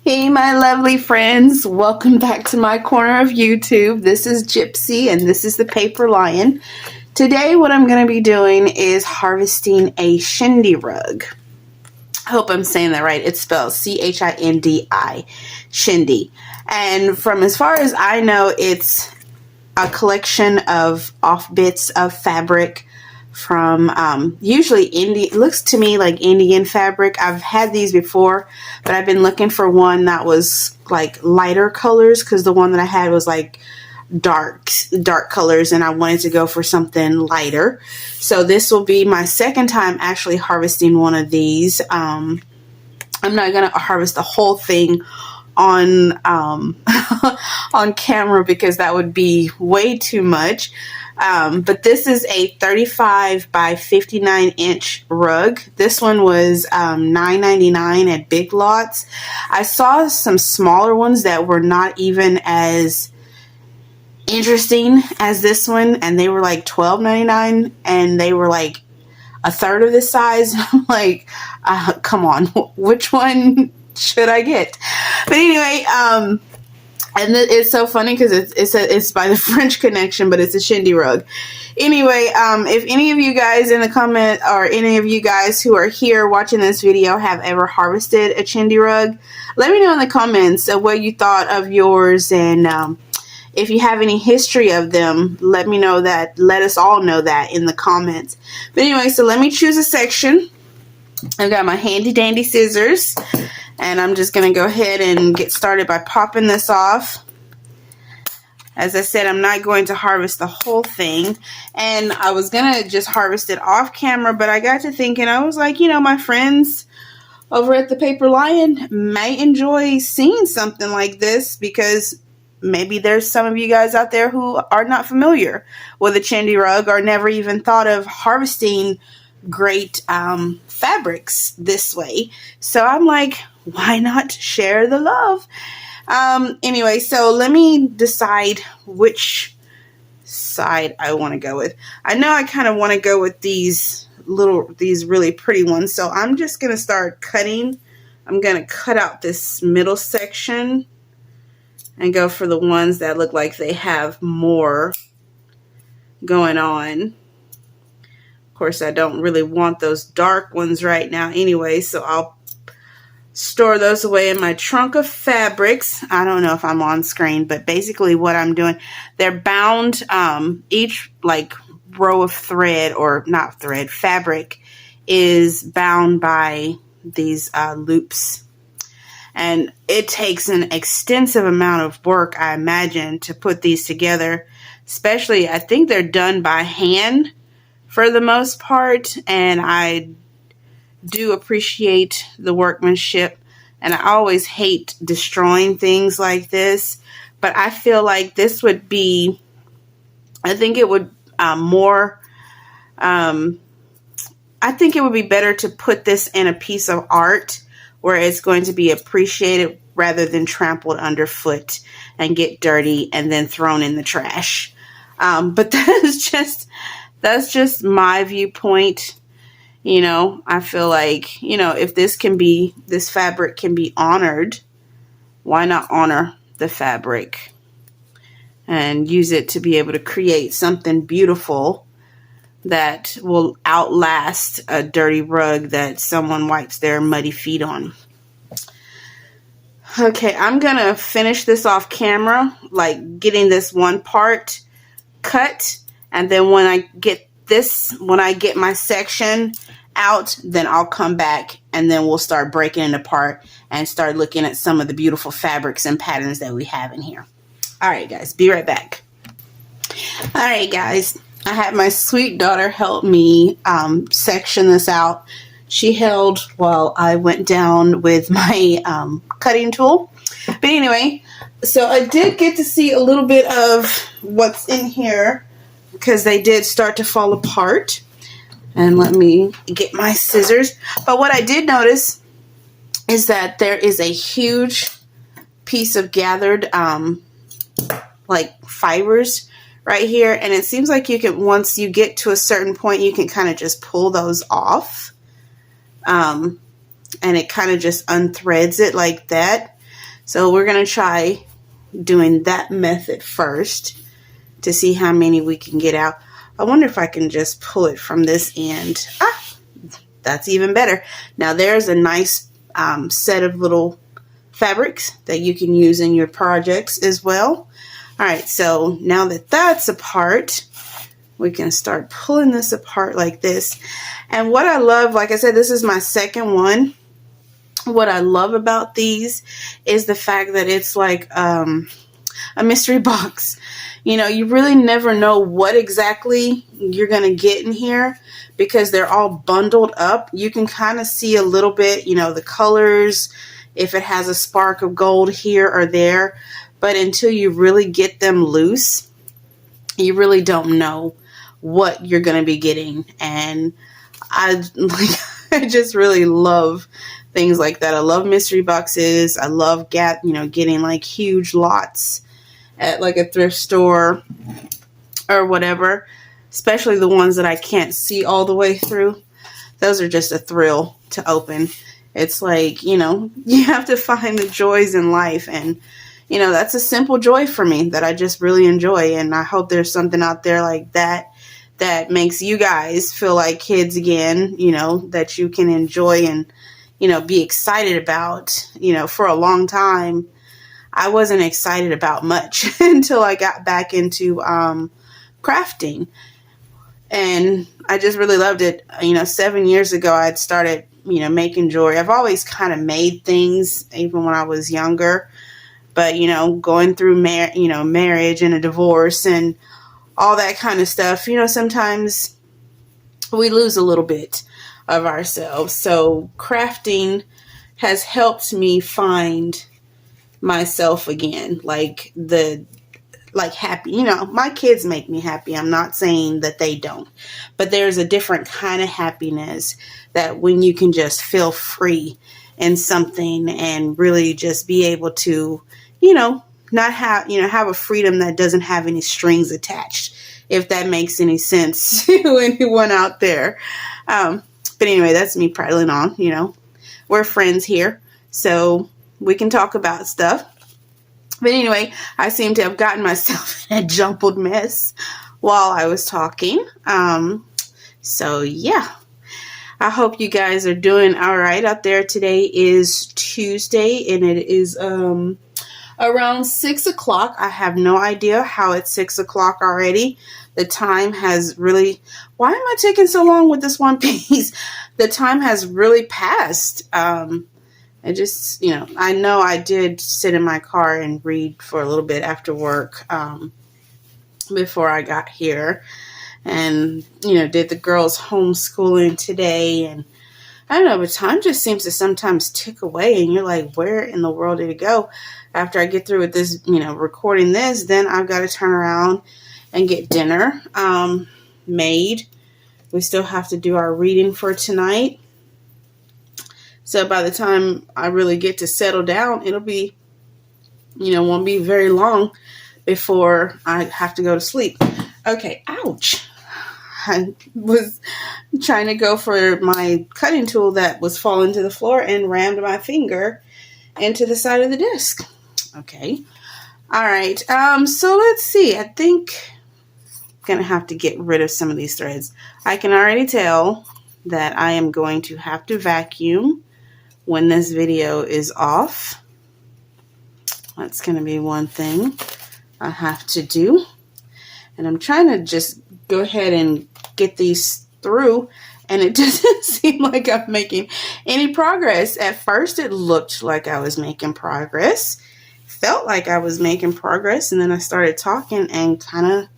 Hey, my lovely friends. Welcome back to my corner of YouTube. This is Gypsy and this is the Paper Lion. Today, what I'm going to be doing is harvesting a Chindi rug. I hope I'm saying that right. It's spelled C-H-I-N-D-I, Chindi. And from as far as I know, it's a collection of off bits of fabric from usually Indian. It looks to me like Indian fabric. I've had these before, but I've been looking for one that was like lighter colors because the one that I had was like dark colors, and I wanted to go for something lighter. So this will be my second time actually harvesting one of these. I'm not gonna harvest the whole thing on on camera because that would be way too much. But this is a 35 by 59 inch rug. This one was $9.99 at Big Lots. I saw some smaller ones that were not even as interesting as this one, and they were like $12.99, and they were like a third of this size. I'm like, come on, which one should I get? But anyway, and it's so funny because it's by the French Connection, but it's a Chindi rug. Anyway, if any of you guys in the comment, or any of you guys who are here watching this video have ever harvested a Chindi rug, let me know in the comments what you thought of yours, and if you have any history of them, let me know that. Let us all know that in the comments. But anyway, so let me choose a section. I've got my handy dandy scissors, and I'm just going to go ahead and get started by popping this off. As I said, I'm not going to harvest the whole thing, and I was going to just harvest it off camera, but I got to thinking, I was like, you know, my friends over at the Paper Lion might enjoy seeing something like this, because maybe there's some of you guys out there who are not familiar with a Chindi rug or never even thought of harvesting great fabrics this way. So I'm like, why not share the love? Anyway, so let me decide which side I want to go with. I know I kind of want to go with these really pretty ones. So I'm just going to start cutting. I'm going to cut out this middle section and go for the ones that look like they have more going on. Of course, I don't really want those dark ones right now anyway, so I'll store those away in my trunk of fabrics. I don't know if I'm on screen, but basically what I'm doing, they're bound, each like row of thread, or not thread, fabric is bound by these loops. And it takes an extensive amount of work, I imagine, to put these together. Especially, I think they're done by hand for the most part. And I do appreciate the workmanship. And I always hate destroying things like this. But I feel like this would be, I think it would I think it would be better to put this in a piece of art where it's going to be appreciated rather than trampled underfoot and get dirty and then thrown in the trash. But that's just my viewpoint. You know, I feel like, you know, if this fabric can be honored, why not honor the fabric and use it to be able to create something beautiful that will outlast a dirty rug that someone wipes their muddy feet on. Okay, I'm going to finish this off camera, like getting this one part cut. And then when I get my section out, then I'll come back and then we'll start breaking it apart and start looking at some of the beautiful fabrics and patterns that we have in here. All right, guys, be right back. All right, guys. I had my sweet daughter help me section this out. She held while I went down with my cutting tool. But anyway, so I did get to see a little bit of what's in here because they did start to fall apart. And let me get my scissors. But what I did notice is that there is a huge piece of gathered like fibers right here, and it seems like you can, once you get to a certain point, you can kind of just pull those off, and it kind of just unthreads it like that. So we're going to try doing that method first to see how many we can get out. I wonder if I can just pull it from this end. That's even better. Now there's a nice set of little fabrics that you can use in your projects as well. All right, so now that that's apart, we can start pulling this apart like this. And what I love, like I said, this is my second one. What I love about these is the fact that it's like a mystery box. You know, you really never know what exactly you're going to get in here because they're all bundled up. You can kind of see a little bit, you know, the colors, if it has a spark of gold here or there. But until you really get them loose, you really don't know what you're going to be getting. And I just really love things like that. I love mystery boxes. I love getting like huge lots at like a thrift store or whatever, especially the ones that I can't see all the way through. Those are just a thrill to open. It's like, you know, you have to find the joys in life, and you know, that's a simple joy for me that I just really enjoy. And I hope there's something out there like that that makes you guys feel like kids again, you know, that you can enjoy and, you know, be excited about. You know, for a long time, I wasn't excited about much until I got back into crafting. And I just really loved it. You know, 7 years ago, I'd started, you know, making jewelry. I've always kind of made things, even when I was younger. But, you know, going through, marriage and a divorce and all that kind of stuff, you know, sometimes we lose a little bit of ourselves. So crafting has helped me find myself again, like happy. You know, my kids make me happy. I'm not saying that they don't, but there's a different kind of happiness that when you can just feel free in something and really just be able to, you know, not have, you know, have a freedom that doesn't have any strings attached, if that makes any sense to anyone out there. But anyway, that's me prattling on. You know, we're friends here, so we can talk about stuff. But anyway, I seem to have gotten myself in a jumbled mess while I was talking. So yeah, I hope you guys are doing all right out there. Today is Tuesday, and it is around 6 o'clock. I have no idea how it's 6 o'clock already. The time has really, why am I taking so long with this one piece? The time has really passed. I just, you know I did sit in my car and read for a little bit after work before I got here, and, you know, did the girls' homeschooling today. And I don't know, but time just seems to sometimes tick away, and you're like, where in the world did it go? After I get through with this, you know, recording this, then I've got to turn around and get dinner made. We still have to do our reading for tonight. So by the time I really get to settle down, it'll be, you know, won't be very long before I have to go to sleep. Okay, ouch. I was trying to go for my cutting tool that was falling to the floor and rammed my finger into the side of the desk. Okay. All right. So let's see. I think I'm going to have to get rid of some of these threads. I can already tell that I am going to have to vacuum when this video is off. That's going to be one thing I have to do. And I'm trying to just go ahead and get these through, and it doesn't seem like I'm making any progress. At first, it looked like I was making progress. Felt like I was making progress, and then I started talking and kind of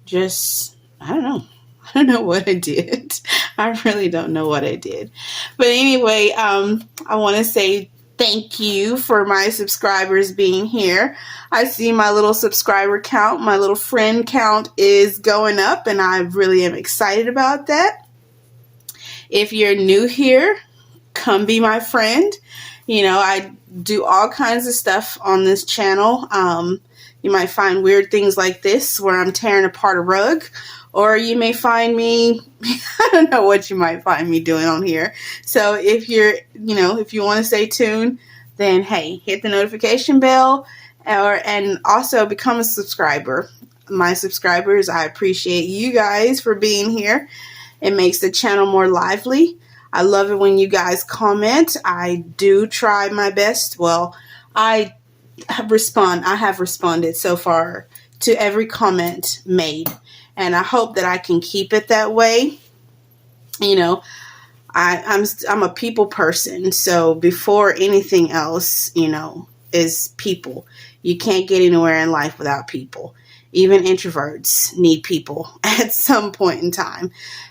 just, I don't know. I don't know what I did. I really don't know what I did. But anyway, I want to say thank you for my subscribers being here. I see my little subscriber count, my little friend count is going up, and I really am excited about that. If you're new here, come be my friend. You know, I do all kinds of stuff on this channel. You might find weird things like this where I'm tearing apart a rug, or you may find me, I don't know what you might find me doing on here. So if you're, you know, if you want to stay tuned, then hey, hit the notification bell and also become a subscriber. My subscribers, I appreciate you guys for being here. It makes the channel more lively. I love it when you guys comment. I do try my best. Well, I have responded so far to every comment made, and I hope that I can keep it that way. You know, I'm a people person, so before anything else, you know, is people. You can't get anywhere in life without people. Even introverts need people at some point in time.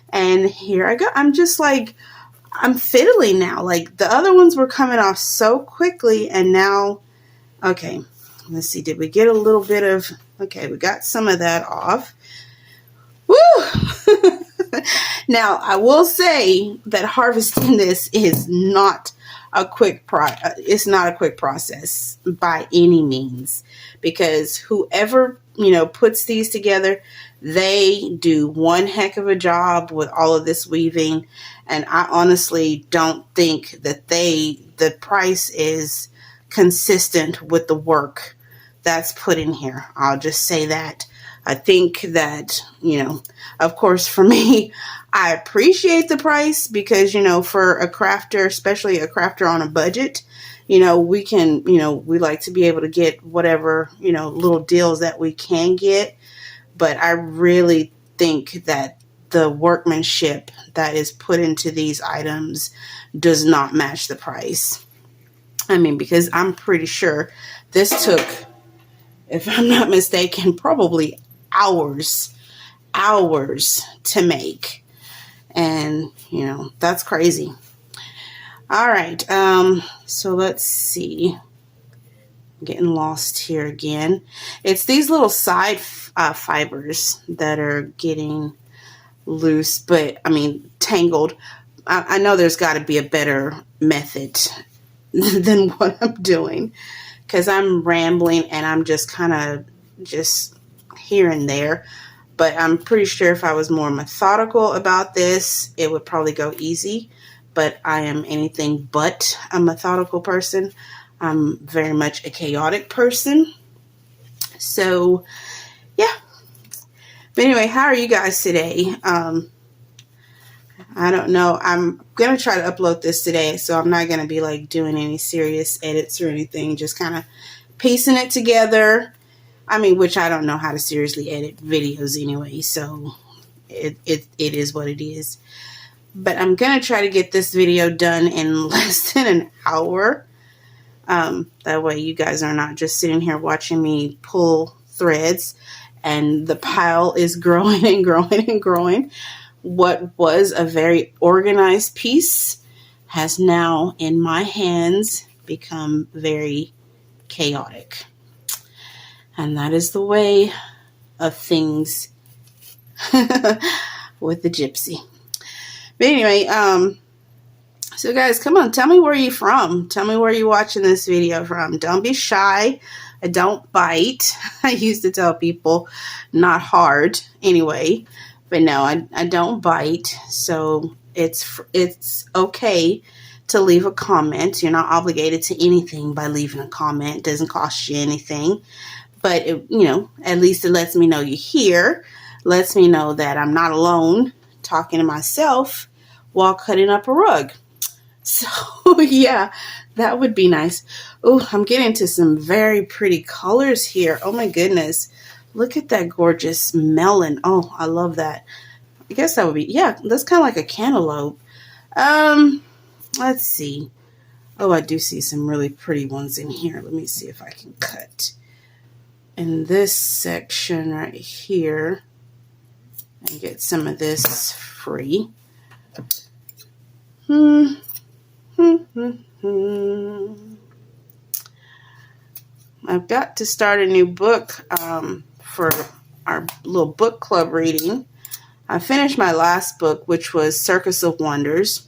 And here I go. I'm just like, I'm fiddling now. Like, the other ones were coming off so quickly, and now, okay, let's see. Did we get a little bit of, okay, we got some of that off. Woo! Now, I will say that harvesting this is not a quick it's not a quick process by any means, because whoever, you know, puts these together, they do one heck of a job with all of this weaving, and I honestly don't think that the price is consistent with the work that's put in here. I'll just say that. I think that, you know, of course, for me, I appreciate the price because, you know, for a crafter, especially a crafter on a budget, you know, we can, you know, we like to be able to get whatever, you know, little deals that we can get. But I really think that the workmanship that is put into these items does not match the price. I mean, because I'm pretty sure this took, if I'm not mistaken, probably hours to make. And, you know, that's crazy. All right. So let's see. I'm getting lost here again. It's these little side fibers that are getting loose, but I mean, tangled. I know there's got to be a better method than what I'm doing, because I'm rambling and I'm just kind of just here and there. But I'm pretty sure if I was more methodical about this, it would probably go easy. But I am anything but a methodical person. I'm very much a chaotic person. So, yeah. But anyway, how are you guys today? I don't know. I'm going to try to upload this today, so I'm not going to be like doing any serious edits or anything. Just kind of piecing it together. I mean, which I don't know how to seriously edit videos anyway, so it is what it is. But I'm going to try to get this video done in less than an hour. That way you guys are not just sitting here watching me pull threads and the pile is growing and growing and growing. What was a very organized piece has now, in my hands, become very chaotic. And that is the way of things with the gypsy. But anyway, so guys, come on, tell me where you're from. Tell me where you're watching this video from. Don't be shy. I don't bite. I used to tell people not hard anyway. But no, I don't bite. So it's okay to leave a comment. You're not obligated to anything by leaving a comment. It doesn't cost you anything. But, you know, at least it lets me know you're here. Lets me know that I'm not alone talking to myself while cutting up a rug. So, yeah, that would be nice. Oh, I'm getting to some very pretty colors here. Oh, my goodness. Look at that gorgeous melon. Oh, I love that. I guess that would be, yeah, that's kind of like a cantaloupe. Let's see. Oh, I do see some really pretty ones in here. Let me see if I can cut in this section right here and get some of this free. I've got to start a new book for our little book club reading. I finished my last book, which was Circus of Wonders.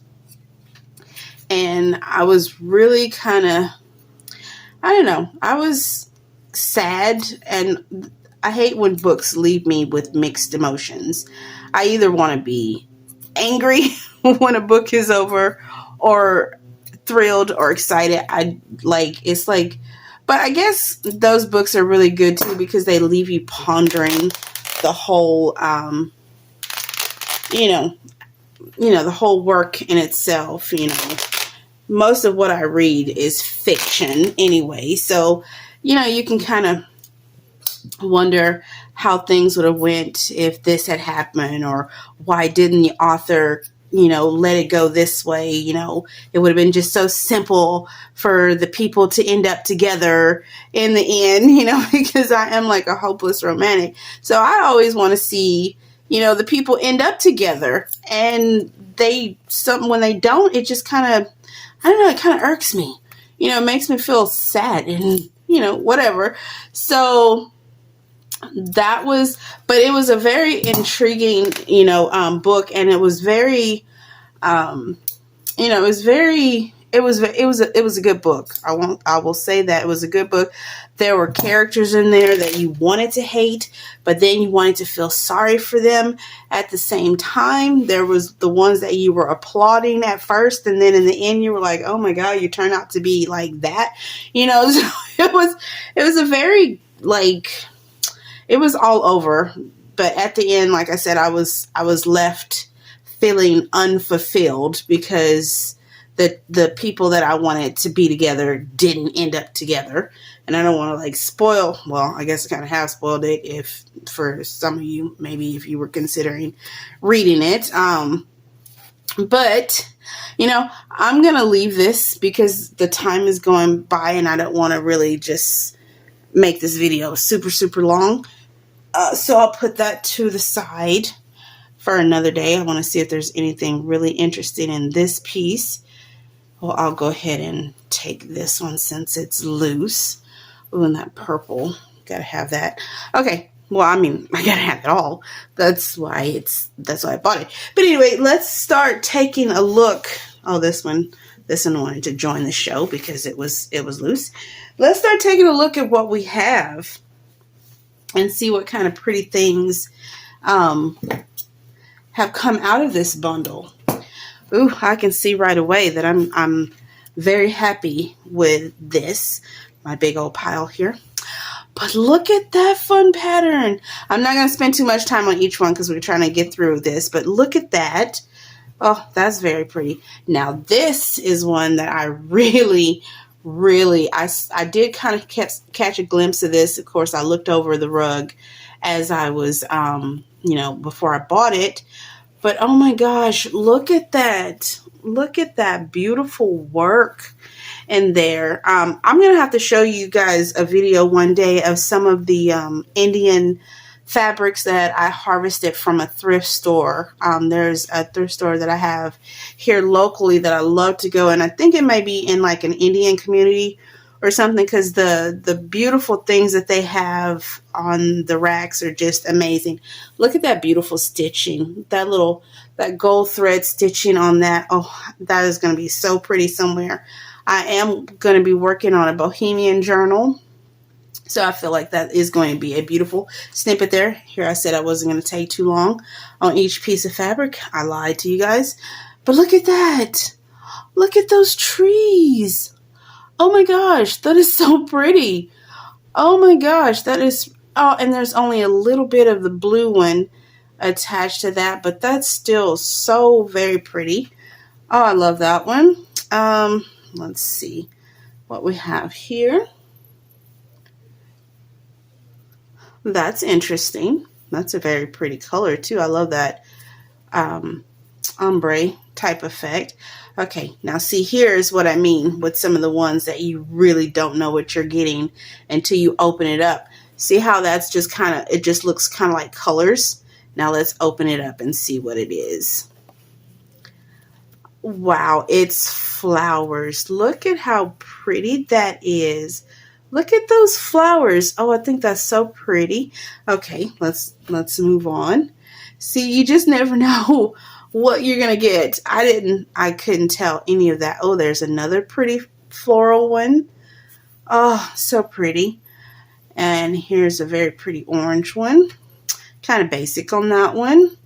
And I was really kind of, I don't know, I was sad, and I hate when books leave me with mixed emotions. I either want to be angry when a book is over or thrilled or excited. It's like, but I guess those books are really good too because they leave you pondering the whole, the whole work in itself. Most of what I read is fiction anyway, so you can kind of wonder how things would have went if this had happened, or why didn't the author let it go this way. It would have been just so simple for the people to end up together in the end, because I am like a hopeless romantic. So I always want to see, the people end up together, and when they don't, it just kind of, I don't know, it kind of irks me. It makes me feel sad and, whatever. So but it was a very intriguing, book, and it was very, it was a good book. I will say that it was a good book. There were characters in there that you wanted to hate, but then you wanted to feel sorry for them at the same time. There was the ones that you were applauding at first, and then in the end you were like, oh my God, you turned out to be like that. So it was a very, it was all over. But at the end, like I said, I was left feeling unfulfilled because the people that I wanted to be together didn't end up together. And I don't want to spoil, well, I guess I kind of have spoiled it if for some of you, maybe if you were considering reading it. But I'm going to leave this because the time is going by and I don't want to really just make this video super, super long. So I'll put that to the side for another day. I want to see if there's anything really interesting in this piece. Well, I'll go ahead and take this one since it's loose. Ooh, and that purple. Gotta have that. Okay. Well, I mean, I gotta have it all. That's why I bought it. But anyway, let's start taking a look. Oh, this one wanted to join the show because it was loose. Let's start taking a look at what we have and see what kind of pretty things have come out of this bundle. Ooh, I can see right away that I'm very happy with this, my big old pile here. But look at that fun pattern. I'm not going to spend too much time on each one because we're trying to get through this, but look at that. Oh, that's very pretty. Now, this is one that I really, I did kind of catch a glimpse of this. Of course, I looked over the rug as I was, before I bought it. But oh my gosh, look at that. Look at that beautiful work in there. I'm going to have to show you guys a video one day of some of the Indian fabrics that I harvested from a thrift store. There's a thrift store that I have here locally that I love to go, and I think it may be in like an Indian community or something, because the beautiful things that they have on the racks are just amazing. Look at that beautiful stitching, that gold thread stitching on that. Oh, that is going to be so pretty somewhere. I am going to be working on a bohemian journal, so I feel like that is going to be a beautiful snippet there. Here I said I wasn't going to take too long on each piece of fabric. I lied to you guys. But look at that. Look at those trees. Oh my gosh, that is so pretty. Oh my gosh, that is... Oh, and there's only a little bit of the blue one attached to that, but that's still so very pretty. Oh, I love that one. Let's see what we have here. That's interesting. That's a very pretty color too. I love that ombre type effect. Okay, now see, here's what I mean with some of the ones that you really don't know what you're getting until you open it up. See how that's just kind of, it just looks kind of like colors. Now let's open it up and see what it is. Wow, it's flowers. Look at how pretty that is. Look at those flowers. Oh, I think that's so pretty. Okay, let's move on. See, you just never know what you're gonna get. I couldn't tell any of that. Oh, there's another pretty floral one. Oh, so pretty. And here's a very pretty orange one. Kind of basic on that one.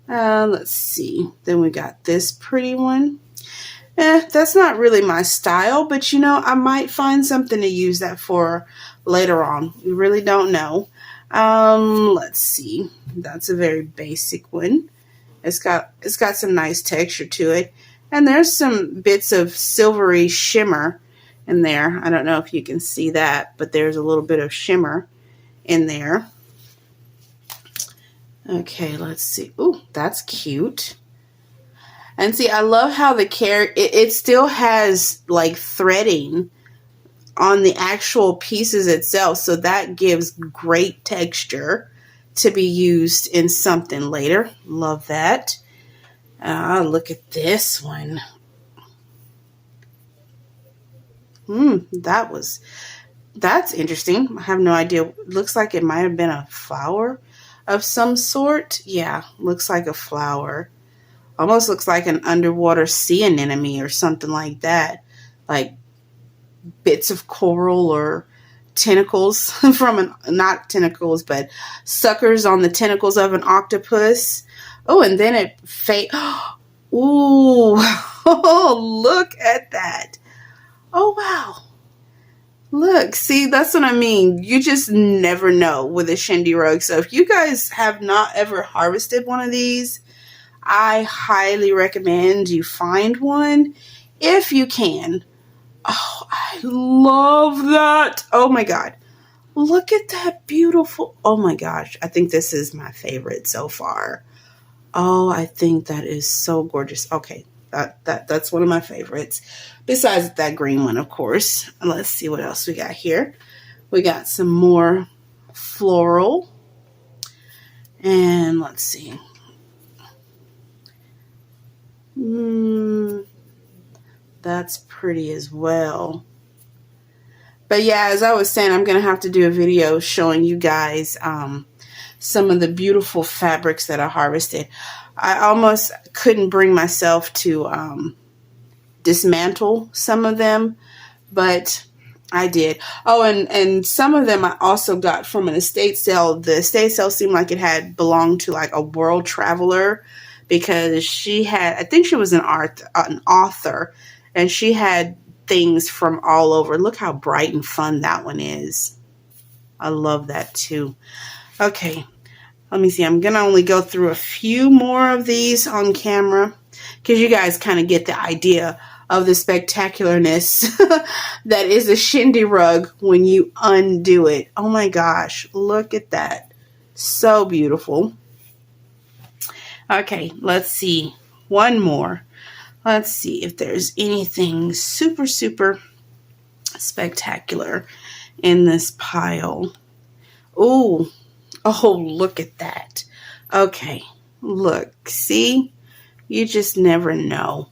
Let's see. Then we got this pretty one. That's not really my style, but you know, I might find something to use that for later on. We really don't know. Let's see. That's a very basic one. It's got some nice texture to it. And there's some bits of silvery shimmer in there. I don't know if you can see that, but there's a little bit of shimmer in there. Okay, let's see. Ooh, that's cute. And see, I love how the it still has like threading on the actual pieces itself. So that gives great texture to be used in something later. Love that. Look at this one. That's interesting. I have no idea. Looks like it might have been a flower of some sort. Yeah, looks like a flower. Almost looks like an underwater sea anemone or something like that. Like bits of coral or tentacles from not tentacles, but suckers on the tentacles of an octopus. Oh, and then it Ooh, oh, look at that. Oh, wow. Look, see, that's what I mean. You just never know with a Chindi rug. So if you guys have not ever harvested one of these, I highly recommend you find one if you can. Oh, I love that. Oh my God. Look at that beautiful. Oh my gosh. I think this is my favorite so far. Oh, I think that is so gorgeous. Okay. That's one of my favorites. Besides that green one, of course. Let's see what else we got here. We got some more floral. And let's see. That's pretty as well. But yeah, as I was saying, I'm going to have to do a video showing you guys some of the beautiful fabrics that I harvested. I almost couldn't bring myself to dismantle some of them, but I did. Oh, and some of them I also got from an estate sale. The estate sale seemed like it had belonged to like a world traveler, because she had, I think she was an author, and she had things from all over. Look how bright and fun that one is. I love that too. Okay, let me see. I'm going to only go through a few more of these on camera because you guys kind of get the idea of the spectacularness that is a Chindi rug when you undo it. Oh my gosh, look at that. So beautiful. Okay, let's see. One more. Let's see if there's anything super, super spectacular in this pile. Oh, look at that. Okay, look, see? You just never know.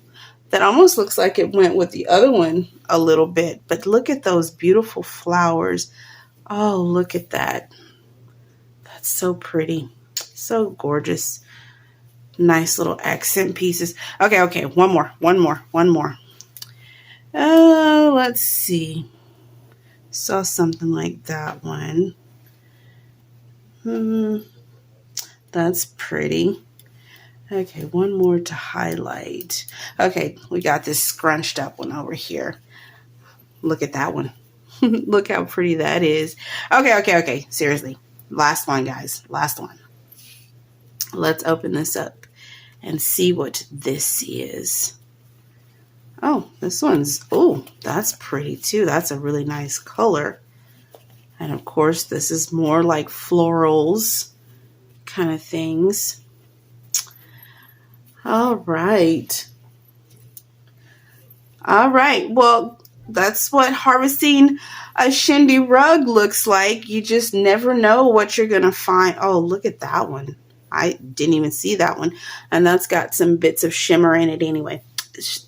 That almost looks like it went with the other one a little bit, but look at those beautiful flowers. Oh, look at that. That's so pretty. So gorgeous. Nice little accent pieces. Okay, one more. Let's see. Saw something like that one. That's pretty. Okay, one more to highlight. Okay, we got this scrunched up one over here. Look at that one. Look how pretty that is. Okay. Seriously. Last one, guys. Last one. Let's open this up and see what this is. Oh, this one's, oh, that's pretty too. That's a really nice color. And of course, this is more like florals kind of things. All right. Well, that's what harvesting a Chindi rug looks like. You just never know what you're going to find. Oh, look at that one. I didn't even see that one. And that's got some bits of shimmer in it anyway.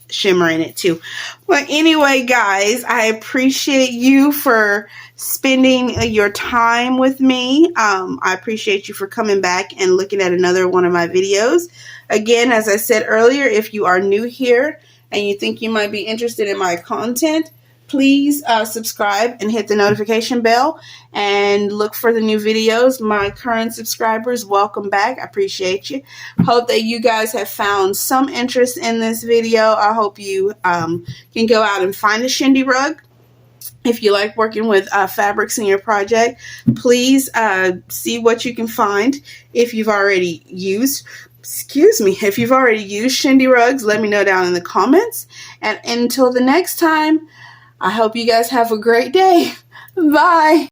Shimmer in it too. Well, anyway, guys, I appreciate you for spending your time with me. I appreciate you for coming back and looking at another one of my videos. Again, as I said earlier, if you are new here and you think you might be interested in my content, please subscribe and hit the notification bell and look for the new videos. My current subscribers, welcome back. I appreciate you. Hope that you guys have found some interest in this video. I hope you can go out and find a Chindi rug. If you like working with fabrics in your project, please see what you can find. If you've already used Chindi rugs, let me know down in the comments. And until the next time, I hope you guys have a great day. Bye.